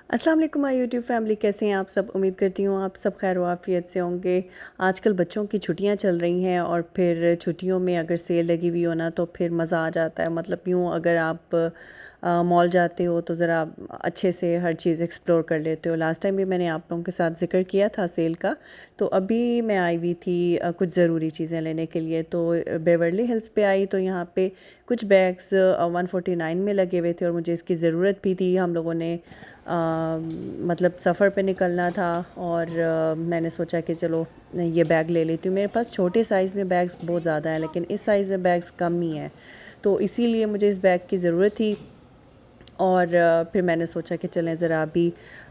अस्सलाम वालेकुम my YouTube family, कैसे हैं आप सब। उम्मीद करती हूँ आप सब खैर वाफियत से होंगे। आजकल बच्चों की छुट्टियां चल रही हैं और फिर छुट्टियों में अगर सेल लगी हुई हो ना तो फिर मज़ा आ जाता है। मतलब यूँ अगर आप मॉल जाते हो तो ज़रा अच्छे से हर चीज़ एक्सप्लोर कर लेते हो। लास्ट टाइम भी मैंने आप लोगों के साथ ज़िक्र किया था सेल का। तो अभी मैं आई हुई थी कुछ ज़रूरी चीज़ें लेने के लिए, तो बेवर्ली हिल्स पे आई तो यहाँ पे कुछ बैग्स 149 में लगे हुए थे और मुझे इसकी ज़रूरत भी थी। हम लोगों ने मतलब सफ़र पे निकलना था और मैंने सोचा कि चलो ये बैग ले लेती हूँ। मेरे पास छोटे साइज़ में बैग्स बहुत ज़्यादा हैं लेकिन इस साइज़ में बैग्स कम ही हैं, तो इसीलिए मुझे इस बैग की ज़रूरत थी। और फिर मैंने सोचा कि चलें ज़रा अभी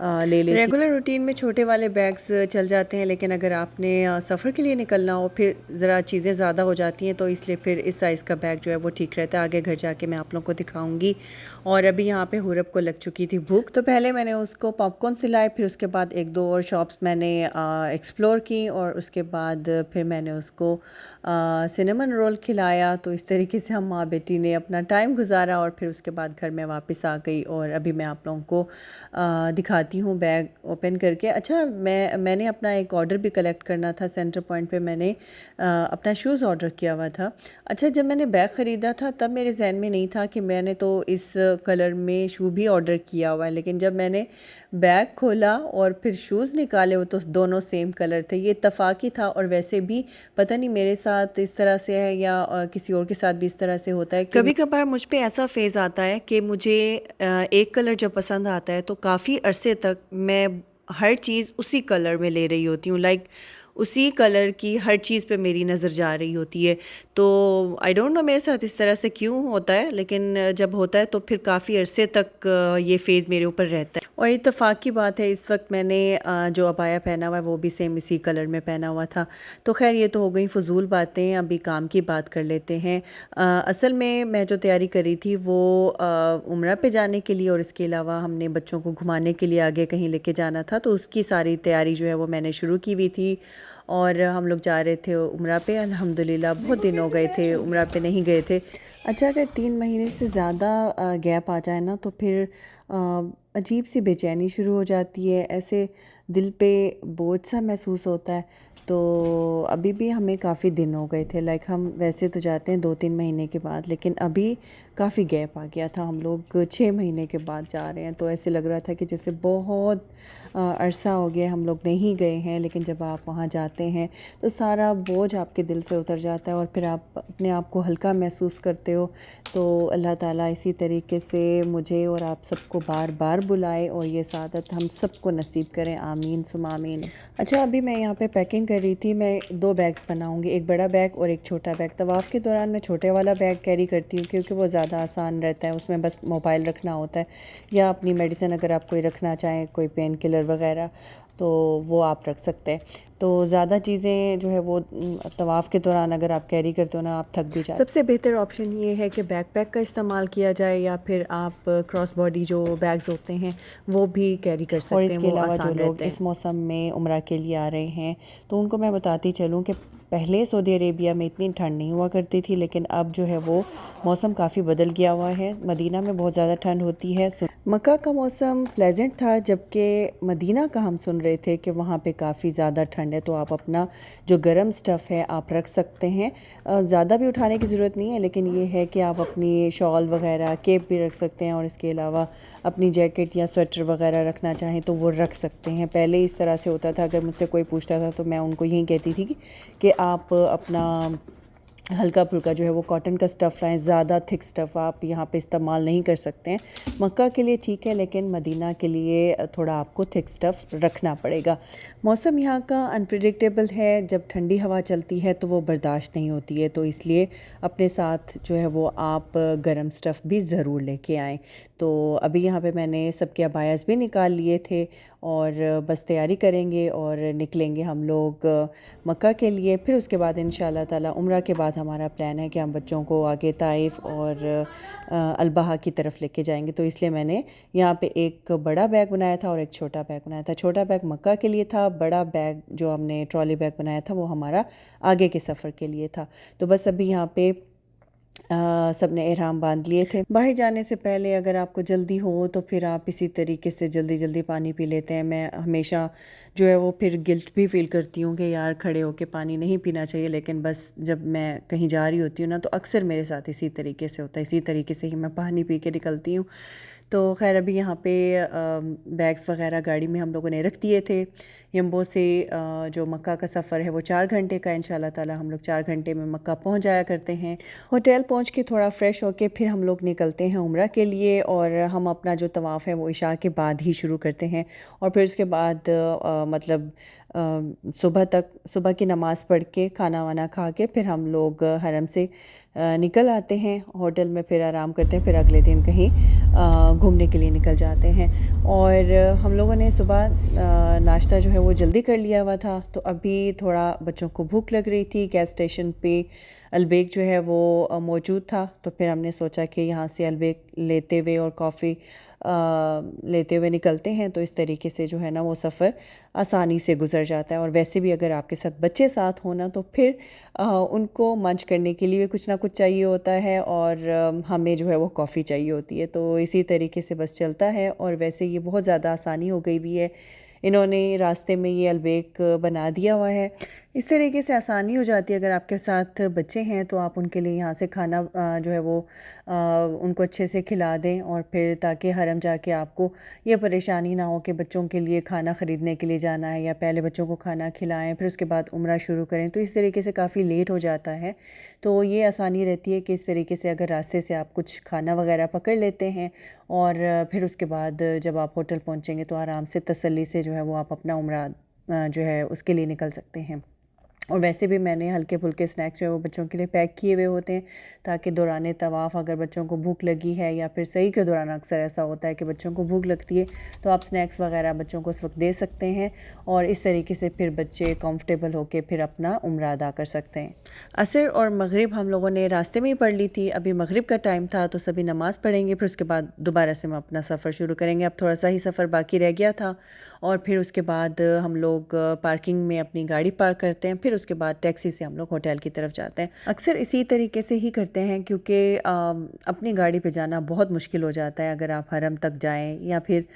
ले लेती। रेगुलर रूटीन में छोटे वाले बैग्स चल जाते हैं, लेकिन अगर आपने सफ़र के लिए निकलना हो फिर ज़रा चीज़ें ज़्यादा हो जाती हैं, तो इसलिए फिर इस साइज़ का बैग जो है वो ठीक रहता है। आगे घर जाके मैं आप लोगों को दिखाऊंगी। और अभी यहाँ पे हुरब को लग चुकी थी भूख, तो पहले मैंने उसको पॉपकॉर्न खिलाए, फिर उसके बाद एक दो और शॉप्स मैंने एक्सप्लोर की और उसके बाद फिर मैंने उसको सिनेमन रोल खिलाया। तो इस तरीके से हम माँ बेटी ने अपना टाइम गुजारा और फिर उसके बाद घर में वापस आ गई। और अभी मैं आप लोगों को दिखाती हूँ बैग ओपन करके। अच्छा, मैंने अपना एक ऑर्डर भी कलेक्ट करना था। सेंटर पॉइंट पे मैंने अपना शूज़ ऑर्डर किया हुआ था। अच्छा, जब मैंने बैग ख़रीदा था तब मेरे जहन में नहीं था कि मैंने तो इस कलर में शू भी ऑर्डर किया हुआ है, लेकिन जब मैंने बैग खोला और फिर शूज़ निकाले वो तो दोनों सेम कलर थे। ये इत्तफाकी था और वैसे भी पता नहीं मेरे साथ इस तरह से है या किसी और के साथ भी इस तरह से होता है कि कभी कभार मुझ पे ऐसा फेज़ आता है कि मुझे एक कलर जब पसंद आता है तो काफ़ी अरसे तक मैं हर चीज़ उसी कलर में ले रही होती हूँ। लाइक उसी कलर की हर चीज़ पे मेरी नज़र जा रही होती है। तो आई डोंट नो मेरे साथ इस तरह से क्यों होता है, लेकिन जब होता है तो फिर काफ़ी अरसे तक ये फ़ेज़ मेरे ऊपर रहता है। और इत्तेफाक की बात है, इस वक्त मैंने जो अबाया पहना हुआ है वो भी सेम इसी कलर में पहना हुआ था। तो खैर ये तो हो गई फ़जूल बातें, अभी काम की बात कर लेते हैं। असल में मैं जो तैयारी करी थी वो उम्रा पे जाने के लिए और इसके अलावा हमने बच्चों को घुमाने के लिए आगे कहीं लेके जाना था, तो उसकी सारी तैयारी जो है वो मैंने शुरू की हुई थी। और हम लोग जा रहे थे उम्रा पे। अल्हम्दुलिल्लाह बहुत दिन हो गए थे उम्रा पे नहीं गए थे। अच्छा, अगर 3 महीने से ज़्यादा गैप आ जाए ना तो फिर अजीब सी बेचैनी शुरू हो जाती है, ऐसे दिल पे बोझ सा महसूस होता है। तो अभी भी हमें काफ़ी दिन हो गए थे। लाइक हम वैसे तो जाते हैं 2-3 महीने के बाद, लेकिन अभी काफ़ी गैप आ गया था। हम लोग 6 महीने के बाद जा रहे हैं, तो ऐसे लग रहा था कि जैसे बहुत अरसा हो गया हम लोग नहीं गए हैं। लेकिन जब आप वहाँ जाते हैं तो सारा बोझ आपके दिल से उतर जाता है और फिर आप अपने आप को हल्का महसूस करते हो। तो अल्लाह ताला इसी तरीके से मुझे और आप सबको बार बार बुलाए और ये सादत हम सबको नसीब करें, आमीन सुम आमीन। अच्छा, अभी मैं यहाँ पे पैकिंग कर रही थी। मैं 2 बैग्स बनाऊँगी, एक बड़ा बैग और एक छोटा बैग। तवाफ़ के दौरान मैं छोटे वाला बैग कैरी करती हूँ क्योंकि वो ज़्यादा आसान रहता है, उसमें बस मोबाइल रखना होता है या अपनी मेडिसिन अगर आप कोई रखना चाहें, कोई पेन किलर वगैरह, तो वो आप रख सकते हैं। तो ज़्यादा चीज़ें जो है वो तवाफ़ के दौरान अगर आप कैरी करते हो ना, आप थक भी जाते। सबसे बेहतर ऑप्शन ये है कि बैकपैक का इस्तेमाल किया जाए या फिर आप क्रॉस बॉडी जो बैग्स होते हैं वो भी कैरी कर सकते हैं। और इसके अलावा जो लोग इस मौसम में उम्रा के लिए आ रहे हैं तो उनको मैं बताती चलूँ कि पहले सऊदी अरेबिया में इतनी ठंड नहीं हुआ करती थी, लेकिन अब जो है वो मौसम काफ़ी बदल गया हुआ है। मदीना में बहुत ज़्यादा ठंड होती है। मक्का का मौसम प्लेजेंट था, जबकि मदीना का हम सुन रहे थे कि वहाँ पे काफ़ी ज़्यादा ठंड है। तो आप अपना जो गर्म स्टफ़ है आप रख सकते हैं। ज़्यादा भी उठाने की ज़रूरत नहीं है, लेकिन ये है कि आप अपनी शॉल वगैरह केप भी रख सकते हैं और इसके अलावा अपनी जैकेट या स्वेटर वगैरह रखना चाहें तो वो रख सकते हैं। पहले इस तरह से होता था, अगर मुझसे कोई पूछता था तो मैं उनको यही कहती थी कि आप अपना हल्का फुल्का जो है वो कॉटन का स्टफ़ लाएं। ज़्यादा थिक स्टफ़ आप यहाँ पे इस्तेमाल नहीं कर सकते हैं। मक्का के लिए ठीक है, लेकिन मदीना के लिए थोड़ा आपको थिक स्टफ़ रखना पड़ेगा। मौसम यहाँ का अनप्रेडिक्टेबल है, जब ठंडी हवा चलती है तो वो बर्दाश्त नहीं होती है, तो इसलिए अपने साथ जो है वो आप गर्म स्टफ़ भी ज़रूर लेके आएँ। तो अभी यहाँ पे मैंने सबके अबायास भी निकाल लिए थे और बस तैयारी करेंगे और निकलेंगे हम लोग मक्का के लिए। फिर उसके बाद इंशाल्लाह ताला उम्रा के बाद हमारा प्लान है कि हम बच्चों को आगे ताइफ और अलबहा की तरफ लेके जाएंगे। तो इसलिए मैंने यहाँ पे एक बड़ा बैग बनाया था और एक छोटा बैग बनाया था। छोटा बैग मक्का के लिए था, बड़ा बैग जो हमने ट्रॉली बैग बनाया था वो हमारा आगे के सफ़र के लिए था। तो बस अभी यहाँ पे सब ने एहराम बांध लिए थे। बाहर जाने से पहले अगर आपको जल्दी हो तो फिर आप इसी तरीके से जल्दी जल्दी पानी पी लेते हैं। मैं हमेशा जो है वो फिर गिल्ट भी फ़ील करती हूँ कि यार खड़े होके पानी नहीं पीना चाहिए, लेकिन बस जब मैं कहीं जा रही होती हूँ ना तो अक्सर मेरे साथ इसी तरीके से होता है, इसी तरीके से ही मैं पानी पी के निकलती हूँ। तो खैर अभी यहाँ पे बैग्स वगैरह गाड़ी में हम लोगों ने रख दिए थे। यम्बो से जो मक्का का सफ़र है वो 4 घंटे का, इंशाल्लाह ताला हम लोग 4 घंटे में मक्का पहुँच जाया करते हैं। होटल पहुँच के थोड़ा फ़्रेश होके फिर हम लोग निकलते हैं उम्रा के लिए, और हम अपना जो तवाफ़ है वो इशा के बाद ही शुरू करते हैं। और फिर उसके बाद मतलब सुबह की नमाज़ पढ़ के खाना वाना खा के फिर हम लोग हरम से निकल आते हैं। होटल में फिर आराम करते हैं, फिर अगले दिन कहीं घूमने के लिए निकल जाते हैं। और हम लोगों ने सुबह नाश्ता जो है वो जल्दी कर लिया हुआ था, तो अभी थोड़ा बच्चों को भूख लग रही थी। गैस स्टेशन पे अलबेक जो है वो मौजूद था, तो फिर हमने सोचा कि यहाँ से अलबेक लेते हुए और कॉफ़ी लेते हुए निकलते हैं, तो इस तरीके से जो है ना वो सफ़र आसानी से गुजर जाता है। और वैसे भी अगर आपके साथ बच्चे साथ हो ना तो फिर उनको मंच करने के लिए कुछ ना कुछ चाहिए होता है, और हमें जो है वो कॉफ़ी चाहिए होती है। तो इसी तरीके से बस चलता है। और वैसे ये बहुत ज़्यादा आसानी हो गई हुई है, इन्होंने रास्ते में ये अलबेक बना दिया हुआ है। इस तरीके से आसानी हो जाती है। अगर आपके साथ बच्चे हैं तो आप उनके लिए यहाँ से खाना जो है वो उनको अच्छे से खिला दें, और फिर ताकि हरम जाके आपको ये परेशानी ना हो कि बच्चों के लिए खाना ख़रीदने के लिए जाना है, या पहले बच्चों को खाना खिलाएं फिर उसके बाद उम्रा शुरू करें, तो इस तरीके से काफ़ी लेट हो जाता है। तो ये आसानी रहती है कि इस तरीके से अगर रास्ते से आप कुछ खाना वगैरह पकड़ लेते हैं, और फिर उसके बाद जब आप होटल पहुँचेंगे तो आराम से तसल्ली से जो है वो आप अपना उम्रा जो है उसके लिए निकल सकते हैं। और वैसे भी मैंने हल्के फुल्के स्नैक्स जो है वो बच्चों के लिए पैक किए हुए होते हैं, ताकि दौरान तवाफ़ अगर बच्चों को भूख लगी है, या फिर सही के दौरान अक्सर ऐसा होता है कि बच्चों को भूख लगती है, तो आप स्नैक्स वगैरह बच्चों को उस वक्त दे सकते हैं, और इस तरीके से फिर बच्चे कंफर्टेबल होकर फिर अपना उम्रा अदा कर सकते हैं। असर और मगरिब हम लोगों ने रास्ते में ही पढ़ ली थी। अभी मगरिब का टाइम था तो सभी नमाज़ पढ़ेंगे, फिर उसके बाद दोबारा से हम अपना सफ़र शुरू करेंगे। अब थोड़ा सा ही सफ़र बाकी रह गया था, और फिर उसके बाद हम लोग पार्किंग में अपनी गाड़ी पार्क करते हैं, फिर उसके बाद टैक्सी से हम लोग होटल की तरफ जाते हैं। अक्सर इसी तरीके से ही करते हैं, क्योंकि अपनी गाड़ी पे जाना बहुत मुश्किल हो जाता है अगर आप हरम तक जाएं या फिर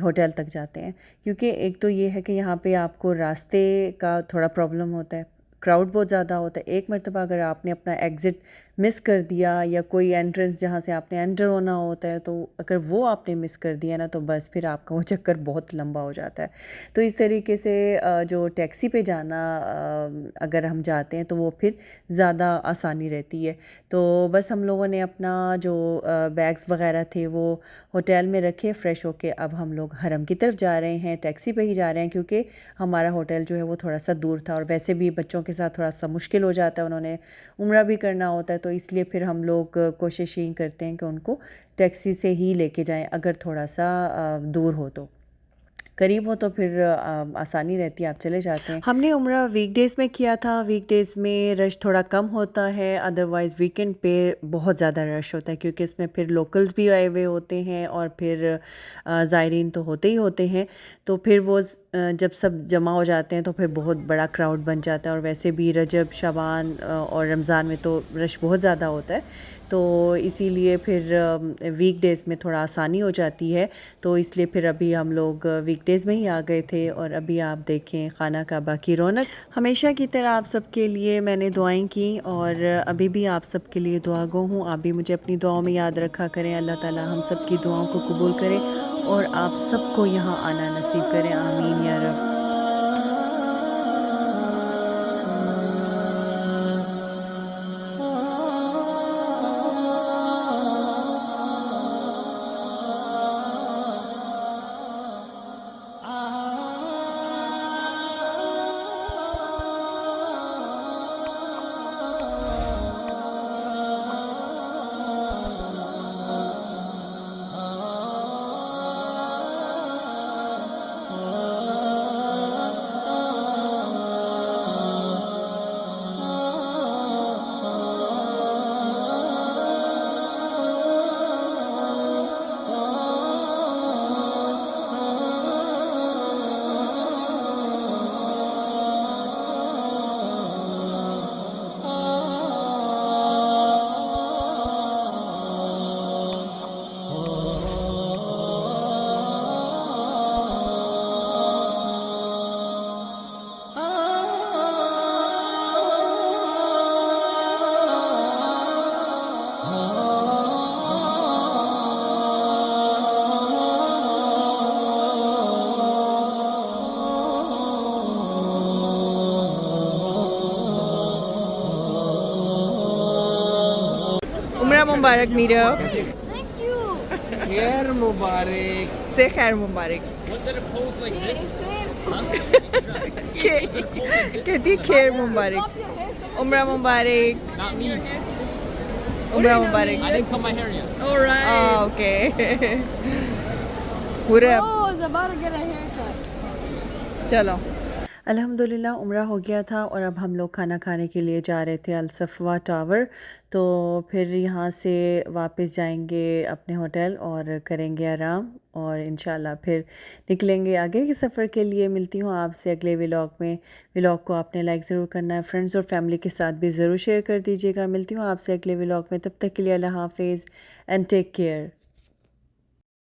होटल तक जाते हैं। क्योंकि एक तो ये है कि यहाँ पे आपको रास्ते का थोड़ा प्रॉब्लम होता है, क्राउड बहुत ज़्यादा होता है। एक मरतबा अगर आपने अपना एग्ज़िट मिस कर दिया, या कोई एंट्रेंस जहाँ से आपने एंटर होना होता है, तो अगर वो आपने मिस कर दिया ना तो बस फिर आपका वो चक्कर बहुत लंबा हो जाता है। तो इस तरीके से जो टैक्सी पे जाना अगर हम जाते हैं तो वो फिर ज़्यादा आसानी रहती है। तो बस हम लोगों ने अपना जो बैग्स वगैरह थे वो होटल में रखे, फ़्रेश होके अब हम लोग हरम की तरफ जा रहे हैं। टैक्सी पे ही जा रहे हैं क्योंकि हमारा होटल जो है वो थोड़ा सा दूर था, और वैसे भी बच्चों के साथ थोड़ा सा मुश्किल हो जाता है, उन्होंने उम्रा भी करना होता है, तो इसलिए फिर हम लोग कोशिश यही करते हैं कि उनको टैक्सी से ही लेके जाएं। अगर थोड़ा सा दूर हो तो, करीब हो तो फिर आसानी रहती है, आप चले जाते हैं। हमने उम्रा वीकडेज़ में किया था। वीकडेज़ में रश थोड़ा कम होता है, अदरवाइज़ वीकेंड पे बहुत ज़्यादा रश होता है, क्योंकि इसमें फिर लोकल्स भी आए हुए होते हैं, और फिर ज़ायरीन तो होते ही होते हैं। तो फिर वो जब सब जमा हो जाते हैं तो फिर बहुत बड़ा क्राउड बन जाता है। और वैसे भी रजब, शाबान और रमज़ान में तो रश बहुत ज़्यादा होता है, तो इसीलिए फिर वीकडेज़ में थोड़ा आसानी हो जाती है। तो इसलिए फिर अभी हम लोग वीकडेज़ में ही आ गए थे। और अभी आप देखें खाना काबा की रौनक। हमेशा की तरह आप सबके लिए मैंने दुआएं की, और अभी भी आप सबके लिए दुआगो हूँ। आप भी मुझे अपनी दुआओं में याद रखा करें। अल्लाह ताला हम सब की दुआओं को कबूल करे, और आप सबको यहाँ आना नसीब करें। आमीन या रब। मुबारक मीरा। Thank you. खैर मुबारक। से खैर मुबारक। कहती खैर मुबारक। उम्र मुबारक। Not me. उम्र मुबारक। I didn't cut my hair yet. Okay. पूरा Oh, I was about to get a haircut. चलो। अल्हम्दुलिल्लाह उम्रा हो गया था और अब हम लोग खाना खाने के लिए जा रहे थे अल-सफ़वा टावर। तो फिर यहाँ से वापस जाएंगे अपने होटल और करेंगे आराम और इंशाल्लाह फिर निकलेंगे आगे के सफ़र के लिए। मिलती हूँ आपसे अगले व्लॉग में। व्लॉग को आपने लाइक ज़रूर करना है, फ्रेंड्स और फैमिली के साथ भी ज़रूर शेयर कर दीजिएगा। मिलती हूँ आपसे अगले व्लॉग में, तब तक के लिए अल्लाह हाफ़िज़ एंड टेक केयर।